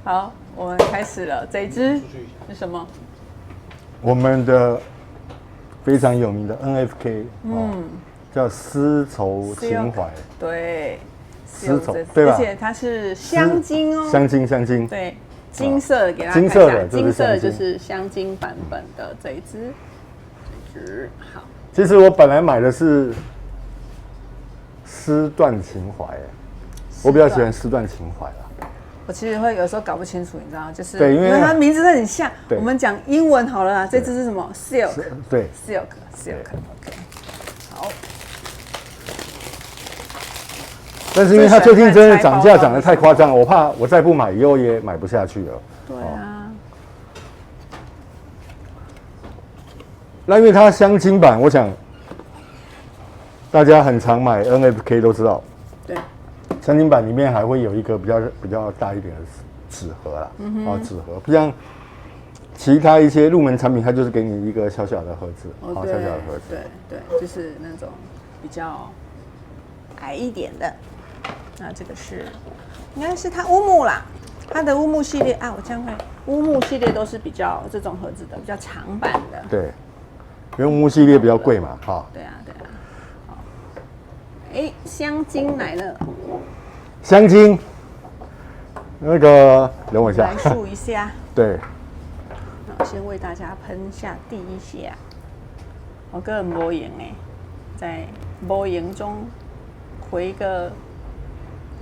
好，我们开始了。这一支是什么？我们的非常有名的 NFK， 叫丝绸情怀。对，丝绸，对吧？而且它是香金哦，香金。对，金色的给大家看一下，金色的就是香金版本的这一支。好。其实我本来买的是丝缎情怀，我比较喜欢丝缎情怀啦。我其实会有时候搞不清楚，你知道，就是对，因为它名字很像。我们讲英文好了啦，这支是什么 ？Silk。对 ，Silk。OK。好。但是因为它最近真的涨价涨得太夸张，我怕我再不买以后也买不下去了。对啊。那因为它香精版，我想大家很常买 NFK 都知道。对。香精版里面还会有一个比较大一点的纸盒啦，纸盒，不像其他一些入门产品，它就是给你一个小小的盒子，小小的盒子。对，就是那种比较矮一点的。那这个是应该是它乌木啦，它的乌木系列啊，我这样会乌木系列都是比较这种盒子的，比较长版的。对，因为乌木系列比较贵嘛，哈。对啊。好，香精来了。香精，那个等我一下，来数一下。对。那我先为大家喷下第一下。我个人无赢哎，在无赢中回个，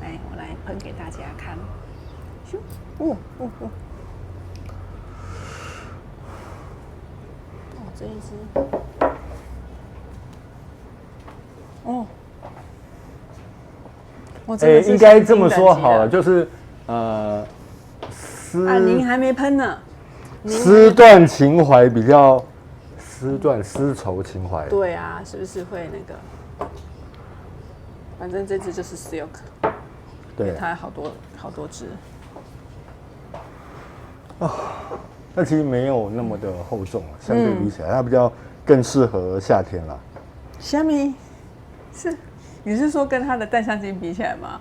来，我来喷给大家看。这一支，应该这么说好了，就是您还没喷呢。丝缎情怀比较丝绸情怀。对啊，是不是会那个？反正这支就是 Silk， 对，它好多支。那其实没有那么的厚重，相对比起来，它比较更适合夏天啦。虾米是？你是说跟它的淡香精比起来吗？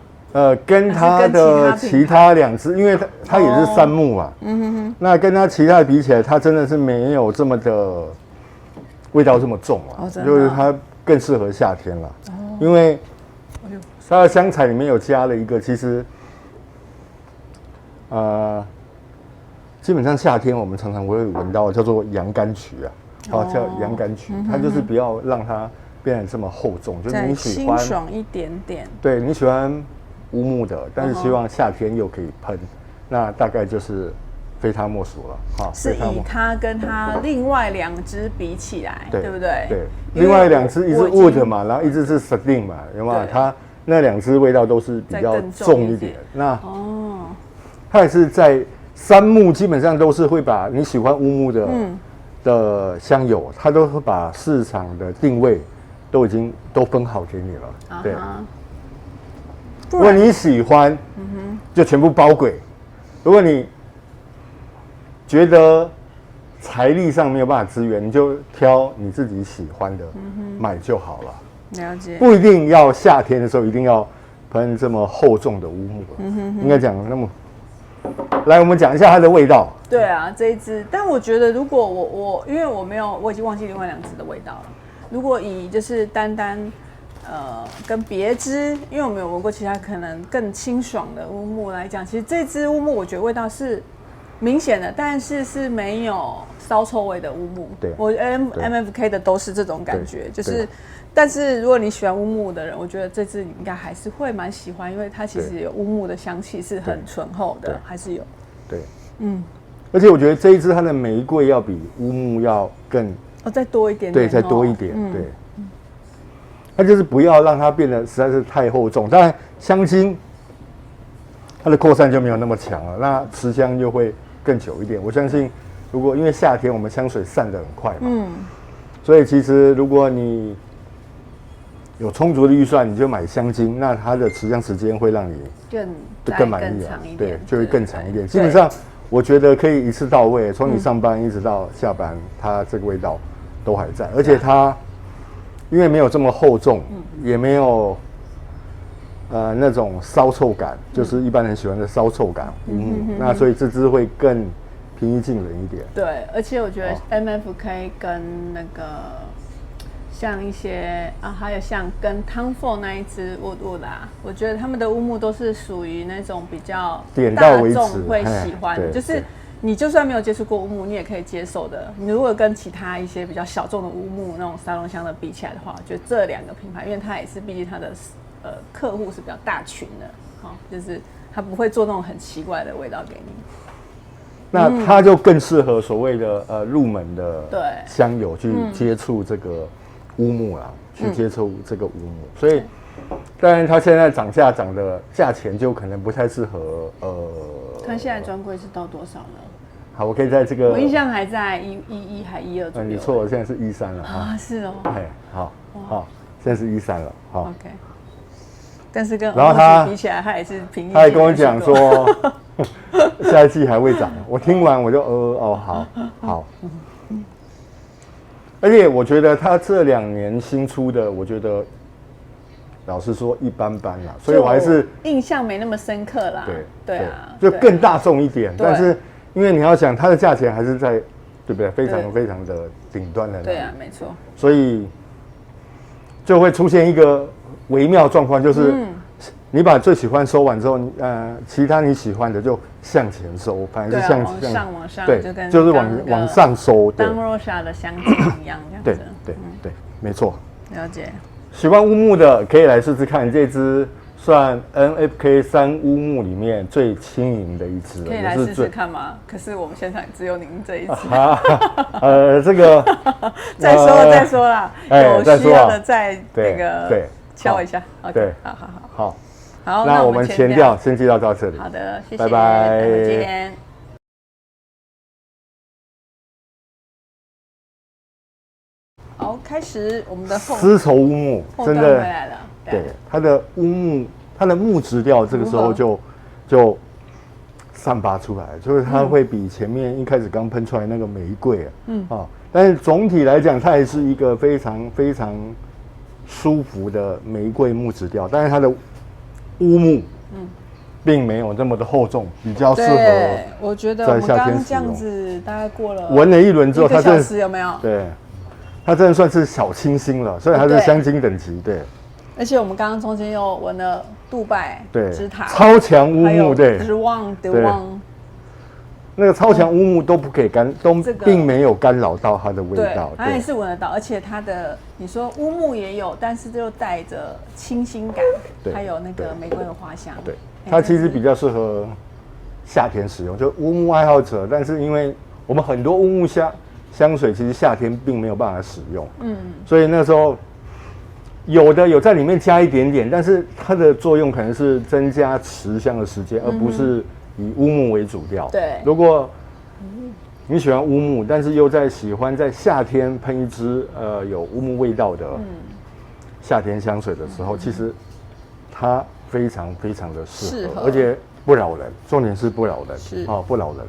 跟它的其他两支，因为它也是杉木嘛，那跟它其他的比起来，它真的是没有这么的味道这么重啊，就是它更适合夏天啦，因为它的香材里面有加了一个，其实基本上夏天我们常常会闻到叫做洋甘菊啊，叫洋甘菊，它就是不要让它变得这么厚重，就是你喜欢清爽一点点，对你喜欢乌木的，但是希望夏天又可以喷，那大概就是非它莫属了哈。是以它跟它另外两支比起来，对不对？对，另外两支一支 Wood 嘛，然后一支是 Sardine 嘛，有没有？它那两支味道都是比较重一点。那它也是在杉木，基本上都是会把你喜欢乌木的香油，它都会把市场的定位都分好给你了，对。如果你喜欢，就全部包轨；如果你觉得财力上没有办法支援，你就挑你自己喜欢的买就好了。了解，不一定要夏天的时候一定要喷这么厚重的乌木，应该讲那么。来，我们讲一下它的味道。对啊，这一支，但我觉得如果因为我已经忘记另外两支的味道了。如果以就是单跟别支，因为我没有闻过其他可能更清爽的乌木来讲，其实这支乌木我觉得味道是明显的，但是没有骚臭味的乌木。对，我 MFK 的都是这种感觉，就是。但是如果你喜欢乌木的人，我觉得这支你应该还是会蛮喜欢，因为它其实有乌木的香气，是很醇厚的，还是有。对，而且我觉得这一支它的玫瑰要比乌木要更再多一点点，对，再多一点，对。它就是不要让它变得实在是太厚重，当然香精它的扩散就没有那么强了，那持香就会更久一点。我相信，如果因为夏天我们香水散得很快嘛，所以其实如果你有充足的预算，你就买香精，那它的持香时间会让你更满意啊，对，就会更长一点。基本上我觉得可以一次到位，从你上班一直到下班，它这个味道都还在，而且它因为没有这么厚重，也没有那种骚臭感，就是一般人喜欢的骚臭感乌木。那所以这支会更平易近人一点。对，而且我觉得 MFK 跟那个像一些还有像跟 Tom Ford 那一支Woodwood啊，我觉得他们的乌木都是属于那种比较大众会喜欢的，就是你就算没有接触过乌木，你也可以接受的。你如果跟其他一些比较小众的乌木那种沙龙香的比起来的话，我觉得这两个品牌，因为它也是毕竟它的客户是比较大群的，就是它不会做那种很奇怪的味道给你。那它就更适合所谓的入门的香友去接触这个乌木啦，去接触这个乌木。所以，当然它现在涨价涨的价钱就可能不太适合它现在专柜是到多少呢？好，我可以在这个我印象还在11还12左右。你错了，现在是13了啊，是哦。哎，好，现在是13了，好。OK。但是跟然后他比起来，他也是平易近人。他还跟我讲说，下一季还会涨。我听完我就好。而且我觉得他这2年新出的，我觉得老实说一般般啦，所以我还是印象没那么深刻啦。对啊，就更大众一点。但是因为你要想它的价钱还是在，对不对？非常非常的顶端的。对啊，没错。所以就会出现一个微妙状况，就是你把最喜欢收完之后，其他你喜欢的就向前收，反正是往上，对，就是往上收，当 Rosa 的香精一样，这样子。对，没错。了解。喜欢乌木的可以来试试看，这支算 NFK 3乌木里面最轻盈的一支，可以来试试看吗？可是我们现场只有您这一支。这个再说啦，有需要的再那个敲一下。对，好。那我们前调先介绍到这里。好的，谢谢，拜拜。再见。好，开始我们的丝绸乌木，真的回来了。对，它的乌木，它的木质调这个时候就散发出来，就是它会比前面一开始刚喷出来那个玫瑰但是总体来讲，它还是一个非常非常舒服的玫瑰木质调，但是它的乌木，并没有这么的厚重，比较适合。我觉得我们刚刚这样子，大概过了闻了一轮之后，它1个小时有没有？对，它真的算是小清新了，所以它是香精等级。对，而且我们刚刚中间又闻了杜拜之塔，超强乌木，对，之旺，那个超强乌木都不给并没有干扰到它的味道，它也是闻得到，而且它的你说乌木也有，但是就带着清新感，还有那个玫瑰的花香。对，它其实比较适合夏天使用，就乌木爱好者。但是因为我们很多乌木香水，其实夏天并没有办法使用，所以那时候有在里面加一点点，但是它的作用可能是增加持香的时间，而不是以乌木为主调。对，如果你喜欢乌木，但是又喜欢在夏天喷一支有乌木味道的夏天香水的时候，其实它非常非常的适合，而且不扰人。重点是不扰人，不扰人。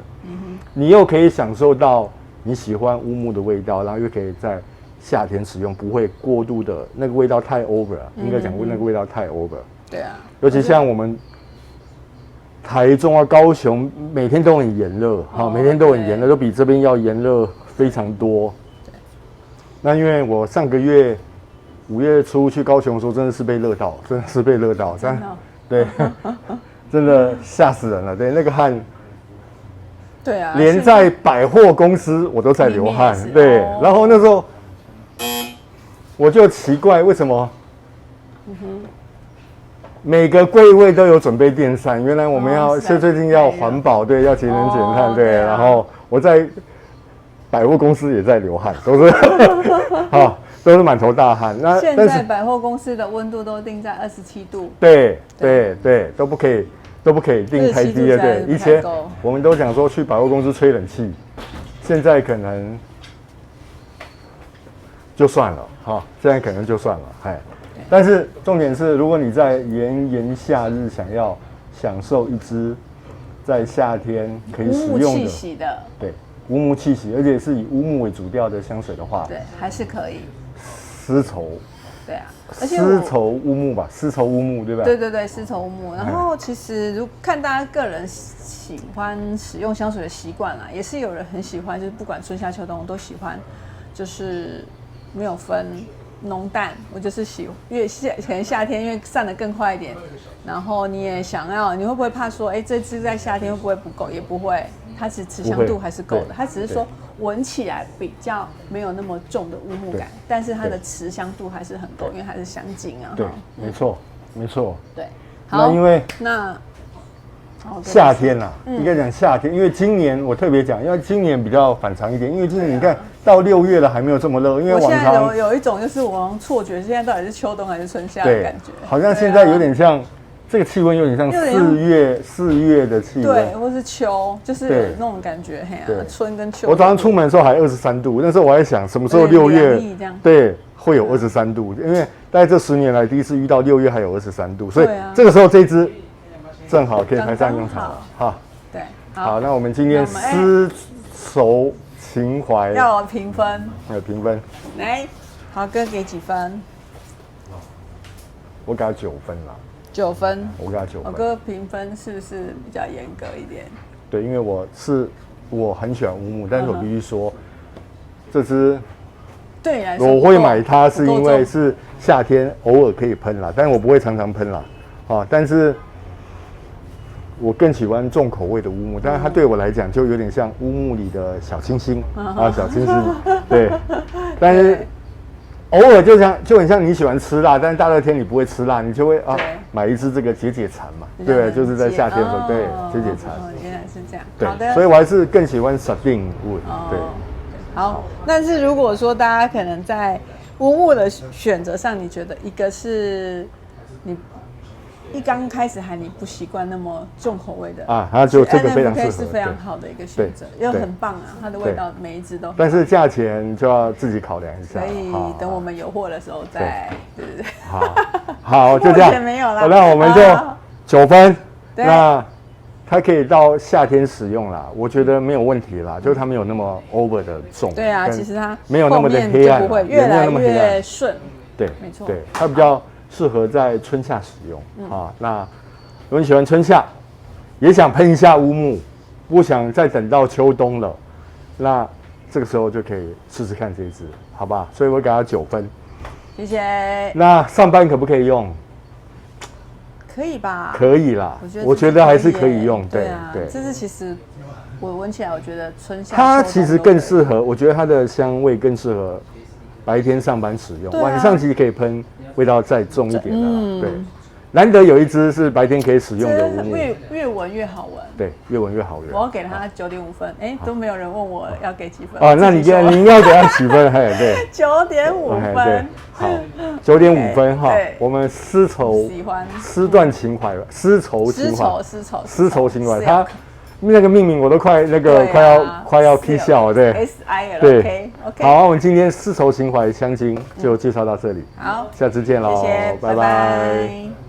你又可以享受到你喜欢乌木的味道，然后又可以在夏天使用，不会过度的那个味道太 over 了。应该讲过那个味道太 over。对啊，尤其像我们台中高雄每天都很炎热，每天都很炎热，都比这边要炎热非常多。那因为我上个月5月初去高雄的时候，真的是被热到，对，真的吓死人了。对，那个汗，对啊，连在百货公司我都在流汗。对，然后那时候我就奇怪为什么。每个柜位都有准备电扇，原来我们最近要环保，对，要节能减碳，对。然后我在百货公司也在流汗，都是满头大汗。那现在百货公司的温度都定在27度，对，都不可以定太低的，对。以前我们都讲说去百货公司吹冷气，现在可能就算了，现在可能就算了，但是重点是，如果你在炎夏日想要享受一支在夏天可以使用的乌木气息的，对，乌木气息，而且是以乌木为主调的香水的话，对，还是可以。丝绸对啊，而且丝绸乌木吧，丝绸乌木对吧？对对对，丝绸乌木。然后其实看大家个人喜欢使用香水的习惯啦，也是有人很喜欢，就是不管春夏秋冬都喜欢，就是没有分浓淡。我就是可能夏天因为散得更快一点，然后你也想要，你会不会怕说，哎，这支在夏天会不会不够？也不会，它持香度还是够的，它只是说闻起来比较没有那么重的乌木感，但是它的持香度还是很够，因为它是香精啊。对，没错，没错。对，好，那因为夏天啦，应该讲夏天，因为今年我特别讲，因为今年比较反常一点，因为今年你看到6月了还没有这么热，因为我现在有一种就是我好像错觉，现在到底是秋冬还是春夏的感觉，好像现在有点像。这个气温有点像4月的气温，对，或是秋，就是有那种感觉，嘿啊，春跟秋。我早上出门的时候还23度，那时候我还想什么时候6月，对，会有23度，因为大概这10年来第一次遇到6月还有23度，所以这个时候这支正好可以派上用场了，哈。对，好，那我们今天丝绸情怀要评分，有评分，来，豪哥给几分？我给他9分啦。9分，我给他9分。我哥评分是不是比较严格一点？对，因为我很喜欢乌木，但是我必须说，这支对你来说，我会买它是因为是夏天偶尔可以喷啦，但是我不会常常喷啦，啊，但是我更喜欢重口味的乌木，但是它对我来讲就有点像乌木里的小清新啊，小清新，对，但是。偶尔就很像你喜欢吃辣，但是大热天你不会吃辣，你就会买一支这个解馋嘛，对，就是在夏天的时候，对，解馋。原来是这样，对，好的。所以我还是更喜欢 Sardine Wood，对。好，但是如果说大家可能在乌木的选择上，你觉得一个是你一刚开始你不习惯那么重口味的啊，它就这个非常适合，是非常好的一个选择，又很棒啊，它的味道每一支都很棒。但是价钱就要自己考量一下，所以等我们有货的时候再，对不对？好，就这样，没有啦。那我们就9分，那它可以到夏天使用啦，我觉得没有问题啦，就是它没有那么 over 的重。对啊，其实它没有那么的黑暗，不会越来越顺。对，没错，对，它比较适合在春夏使用啊。那如果你喜欢春夏，也想喷一下乌木，不想再等到秋冬了，那这个时候就可以试试看这一支，好吧？所以我给它9分。谢谢。那上班可不可以用？可以吧？可以啦，我觉得还是可以用。对啊，这支其实我闻起来，我觉得春夏它其实更适合，我觉得它的香味更适合白天上班使用，晚上其实可以喷味道再重一点的。对，难得有一支是白天可以使用的乌木，越闻越好闻。对，越闻越好闻。我要给它9.5分，都没有人问我要给几分哦，那你应该给它几分？嘿，对，9.5分。好，9.5分哈。我们丝绸喜欢丝缎情怀，丝绸情怀，丝绸情怀，它那个命名我都快要批笑了，对 SIL， 对，好，我们今天丝绸情怀香精就介绍到这里，好，下次见喽，谢谢，拜拜。